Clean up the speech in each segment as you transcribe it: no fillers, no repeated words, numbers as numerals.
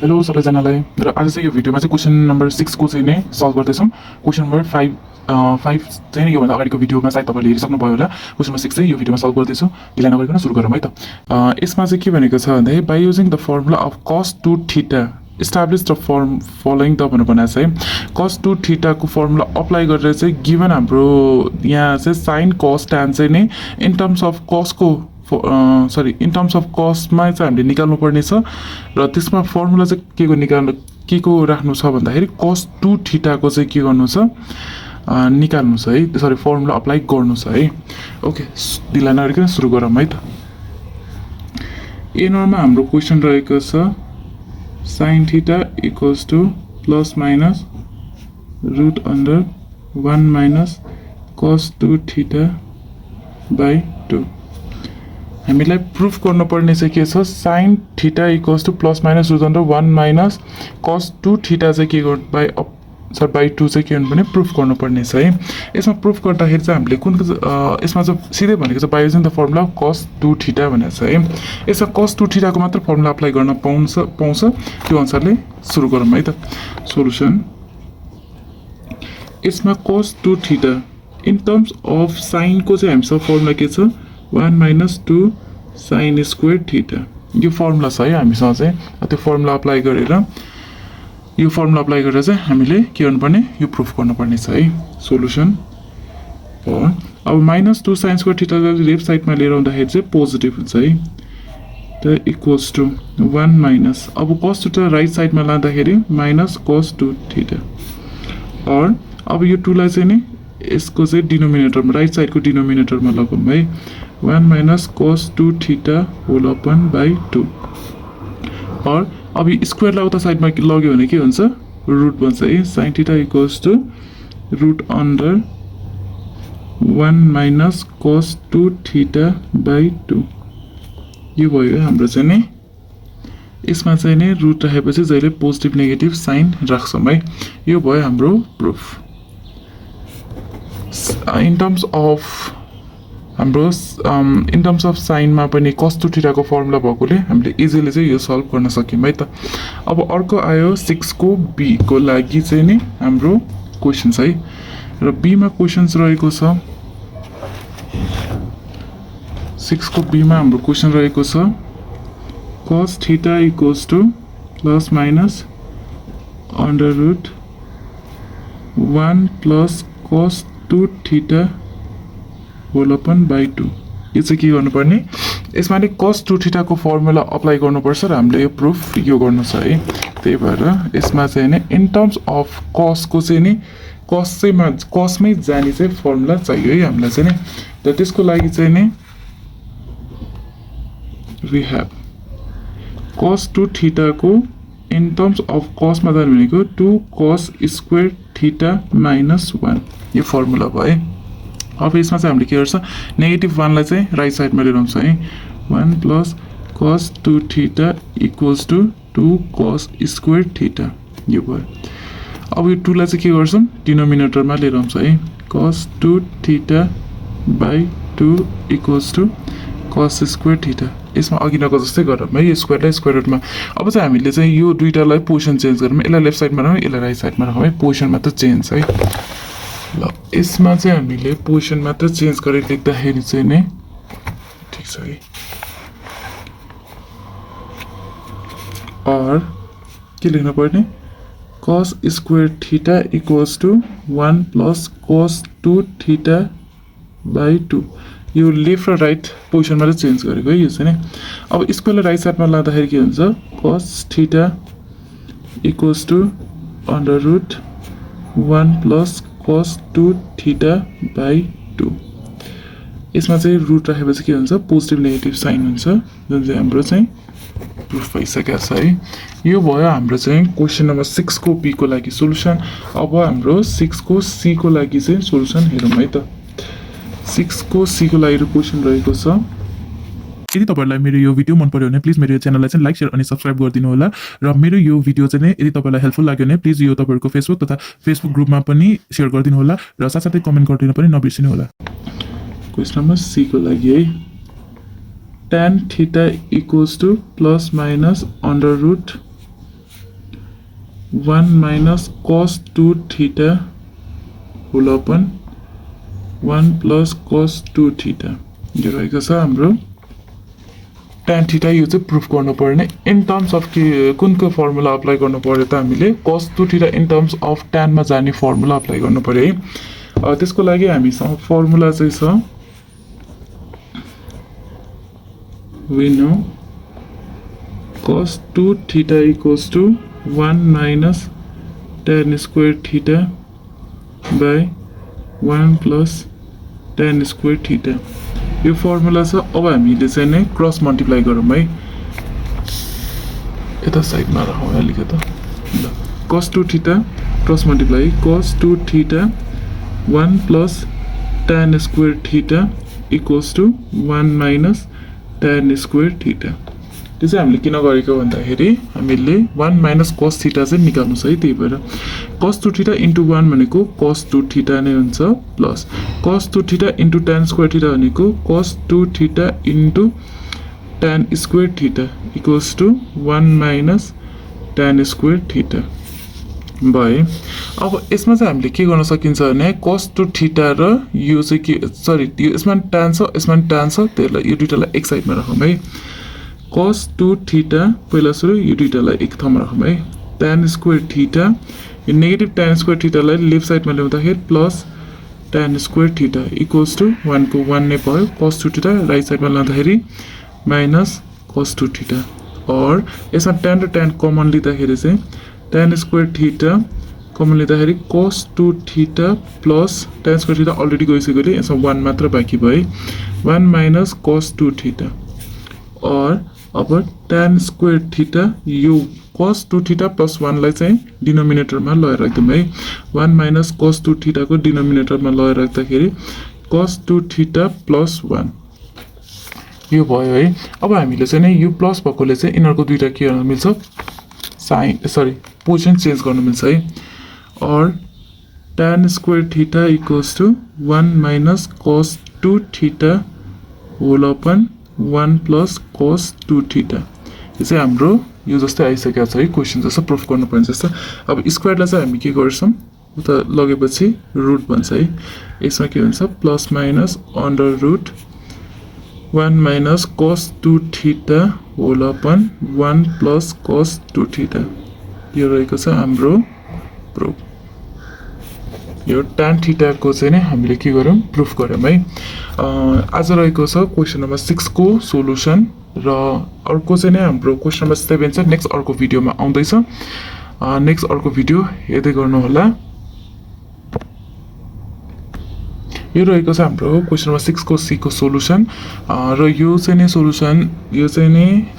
Hello सबैजनालाई र आज चाहिँ यो भिडियोमा चाहिँ क्वेसन नम्बर 6 को चाहिँ नै सल्भ गर्दैछौँ। क्वेसन नम्बर 5 चाहिँ योभन्दा अगाडिको भिडियोमा सायद तपाईँले हेरिसक्नुभयो होला। क्वेसन नम्बर 6 चाहिँ यो भिडियोमा सल्भ गर्दैछु। ढिला नगरिकन सुरु गरौँ है त। यसमा चाहिँ के भनेको छ भन्दाखेरि by using the formula of cos 2 theta establish the form following the भनेर बनाएको छ है। cos 2 थीटाको फर्मुला अप्लाई गरेर चाहिँ गिभन हाम्रो यहाँ चाहिँ साइन कस ट्यान चाहिँ नै इन टर्म्स अफ कसको इन टर्म्स अफ कस्टमा चाहिँ हामीले निकाल्नु पर्ने छ र त्यसमा फर्मुला चाहिँ के को राख्नु छ भन्दाखेरि cos 2 थीटाको चाहिँ के गर्नु छ निकाल्नु छ है। सरी फर्मुला अप्लाई गर्नु छ है। ओके ढिला नगरिकन सुरु गरौँ है त। ए नम्बरमा हाम्रो क्वेसन रहेको छ sin theta equals to plus minus root under 1 minus cos 2 theta by 2। हामीलाई प्रुफ गर्नुपर्ने चाहिँ के छ sin theta equals to plus minus root under 1 minus cos 2 theta चाहिँ के गर्नु बाई 2 चाहिँ के गर्नुपर्ने प्रुफ गर्नुपर्ने छ है। यसमा प्रुफ गर्दाखेरि चाहिँ हामीले कुन यसमा चाहिँ सिधै भनेको छ by using the formula cos 2 theta भनेको छ है। यसमा cos 2 थीटाको मात्र फर्मुला अप्लाई गर्न पाउँछ त्यो अनुसारले सुरु गरौँ है त। सोलुसन यसमा cos 2 theta in terms of साइनको चाहिँ हामीसँग फर्मुला के छ 1 माइनस 2 साइन स्क्वायर थीटा यो फर्मुला छ है हामीसँग चाहिँ। त्यो फर्मुला अप्लाई गरेर चाहिँ हामीले के गर्नुपर्ने यो प्रुफ गर्नुपर्ने छ है। सोलुसन अब माइनस 2 साइन स्क्वायर थीटालाई लेफ्ट साइडमा लिएर आउँदाखेरि चाहिँ पोजिटिभ हुन्छ है। त इक्वल्स टु 1 माइनस अब cos 2 राइट साइडमा लाँदाखेरि माइनस cos 2 थीटा और अब यो 2 लाई चाहिँ नि यसको चाहिँ डिनोमिनेटरमा राइट साइडको डिनोमिनेटरमा लगाउँ है 1 minus cos 2 theta whole upon by 2 और अब स्क्वायरलाई उता साइडमा लग्यो भने के हुन्छ रुट बन्छ है। Sine theta equals to root under 1 minus cos 2 theta by 2 यो भयो हाम्रो चाहिँ नि। यसमा चाहिँ नि रुट राखेपछि जहिले पोजिटिभ नेगेटिभ साइन राख्छौँ है। यो भयो हाम्रो प्रुफ। इन टर्म्स अफ साइनमा पनि cos 2 थीटाको फर्मुला भएकोले हामीले इजिली चाहिँ यो सल्भ गर्न सक्यौँ है त। अब अर्को आयो 6 को बी को लागि चाहिँ नि हाम्रो क्वेसन्स है र बीमा क्वेसन्स रहेको छ 6 को बीमा हाम्रो क्वेसन रहेको छ cos theta equals to plus minus under root 1 plus cos 2 theta whole upon by 2 यो चाहिँ के गर्नुपर्ने यसमा नि cos 2 थीटाको फर्मुला अप्लाई गर्नुपर्छ र हामीले यो प्रुफ यो गर्नु छ है। त्यही भएर यसमा चाहिँ नि इन टर्म्स अफ कसको चाहिँ नि कसमै जाने चाहिँ फर्मुला चाहियो है हामीलाई चाहिँ नि। र त्यसको लागि चाहिँ नि वी हेभ cos 2 थीटाको इन टर्म्स अफ कसमा जाने भनेको 2 cos स्क्वायर थीटा माइनस 1 यो फर्मुला भयो। अब यसमा चाहिँ हामीले के गर्छ नेगेटिभ 1 लाई चाहिँ राइट साइडमा लिएर आउँछ है 1 plus cos 2 theta equals to 2 cos square theta यो भयो। अब यो 2 लाई चाहिँ के गर्छौँ डिनोमिनेटरमा लिएर आउँछ है cos 2 theta by 2 equals to cos square theta. यसमा अघिनको जस्तै गरौँ है यो स्क्वायरलाई स्क्वायर रुटमा। अब चाहिँ हामीले चाहिँ यो दुईटालाई पोजिसन चेन्ज गरौँ यसलाई लेफ्ट साइडमा राखौँ यसलाई राइट साइडमा राखौँ है पोजिसन मात्र चेन्ज है। ल यसमा चाहिँ हामीले पोजिसन मात्र चेन्ज गरेर लेख्दाखेरि चाहिँ नै ठिक छ है। और के लेख्नु पर्ने cos square theta equals to 1 plus cos 2 theta by 2 यो लेफ्ट र राइट पोजिसनमा चाहिँ चेन्ज गरेको है यो चाहिँ नि। अब स्क्वायरलाई राइट साइडमा लाँदाखेरि के हुन्छ cos theta equals to under root 1 plus cos 2 theta by 2 यसमा चाहिँ रुट राखेपछि के हुन्छ पोजिटिभ नेगेटिभ साइन हुन्छ जुन चाहिँ हाम्रो चाहिँ प्रुफ भइसकेको छ है। यो भयो हाम्रो चाहिँ क्वेसन नम्बर 6 को बी को लागि सोलुसन। अब हाम्रो 6 को सी को लागि चाहिँ सोलुसन हेरौँ है त। 6 को सी को लागि क्वेसन रहेको छ। यदि तपाईहरुलाई मेरो यो भिडियो मन पर्यो भने प्लिज मेरो च्यानललाई चाहिँ लाइक शेयर अनि सब्स्क्राइब गरिदिनु होला र मेरो यो भिडियो चाहिँ यदि तपाईलाई हेल्पफुल लाग्यो भने प्लिज यो तपाईहरुको फेसबुक तथा फेसबुक ग्रुपमा पनि शेयर गरिदिनु होला र साथसाथै कमेन्ट गरिदिनु पनि नबिर्सिनु होला। क्वेसन नम्बर सी को लागि है tan theta equals to plus minus under root 1 minus cos 2 theta whole upon 1 plus cos 2 theta यो रहेको छ हाम्रो tan theta यो चाहिँ प्रुफ गर्नु पर्ने इन टर्म्स अफ के कुनको फर्मुला अप्लाई गर्नु पर्यो त हामीले cos 2 theta in terms of tan मा जाने फर्मुला अप्लाई गर्नु पर्यो है त्यसको लागि हामीसँग फर्मुला चाहिँ छ we know cos 2 theta equals to 1 minus tan square theta by 1 plus tan square theta यो फर्मुला छ अब हामीले चाहिँ नै क्रस मल्टिप्लाई गरौँ है यता साइडमा राखौँ अलिकति त ल cos 2 theta cross multiply cos 2 theta 1 plus tan square theta equals to 1 minus tan square theta त्यो चाहिँ हामीले किन गरेको भन्दाखेरि हामीले 1 minus cos theta चाहिँ निकाल्नु छ है त्यही भएर cos 2 theta into 1 भनेको cos 2 theta नै हुन्छ plus cos 2 theta into tan square theta भनेको cos 2 theta into tan square theta equals to 1 minus tan square theta भयो अब यसमा चाहिँ हामीले के गर्न सकिन्छ भने cos 2 theta र यो चाहिँ के सरी यो यसमा tan छ यसमा tan छ त्यसलाई यो दुईटालाई एक साइडमा राखौँ है cos 2 theta पहिला सुरु यो दुईटालाई एक ठाउँमा राखौँ है tan square theta यो नेगेटिभ tan square theta लाई लेफ्ट साइडमा ल्याउँदाखेरि plus tan square theta equals to 1 को 1 नै भयो cos 2 theta राइट साइडमा ल्याउँदाखेरि माइनस cos 2 theta और यसमा tan र tan कमन लिँदाखेरि चाहिँ tan square theta कमन लिँदाखेरि cos 2 theta plus tan square theta already गइसक्योले यसमा 1 मात्र बाँकी भयो 1 माइनस cos 2 theta और अब tan square theta यो cos 2 theta plus 1 लाई चाहिँ डिनोमिनेटरमा लगाएर राख्दिम है 1 minus cos 2 theta को डिनोमिनेटरमा लगाएर राख्दाखेरि cos 2 theta plus 1 यो भयो है अब हामीले चाहिँ नि यो प्लस भएकोले चाहिँ इनरको दुईटा के गर्न मिल्छ साइन सरी पोजिसन चेन्ज गर्न मिल्छ है और tan square theta equals to 1 minus cos 2 theta whole upon 1 plus cos 2 theta यो चाहिँ हाम्रो यो जस्तै आइसकेको छ है क्वेशन जस्तो प्रुफ गर्नु पर्ने जस्तो अब स्क्वायरलाई चाहिँ हामी के गर्छौं उता लगेपछि रुट भन्छ है यसमा के हुन्छ plus minus under root 1 minus cos 2 theta whole upon 1 plus cos 2 theta यो रहेको छ हाम्रो प्रुफ यो tan theta को चाहिँ नि हामीले के गर्यौं प्रुफ गर्यौं है आज रहेको छ क्वेशन नम्बर 6 को सोलुसन र अर्को चाहिँ नि हाम्रो क्वेशन नम्बर 7 छ नेक्स्ट अर्को भिडियोमा आउँदै छ नेक्स्ट अर्को भिडियो हेर्दै गर्नु होला यो रहेको छ हाम्रो क्वेशन नम्बर 6 को सी को सोलुसन र यो चाहिँ नि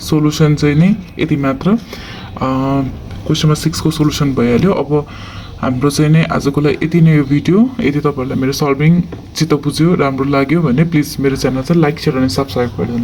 सोलुसन चाहिँ नि यति मात्र क्वेशन नम्बर 6 को सोलुसन भइहाल्यो अब हाम्रो चाहिँ नि आजको लागि यति नै यो भिडियो यदि तपाईहरुलाई मेरो सल्भिङ चित्त बुझ्यो राम्रो लाग्यो भने प्लिज मेरो च्यानल चाहिँ लाइक शेयर अनि सब्स्क्राइब गरिदिनु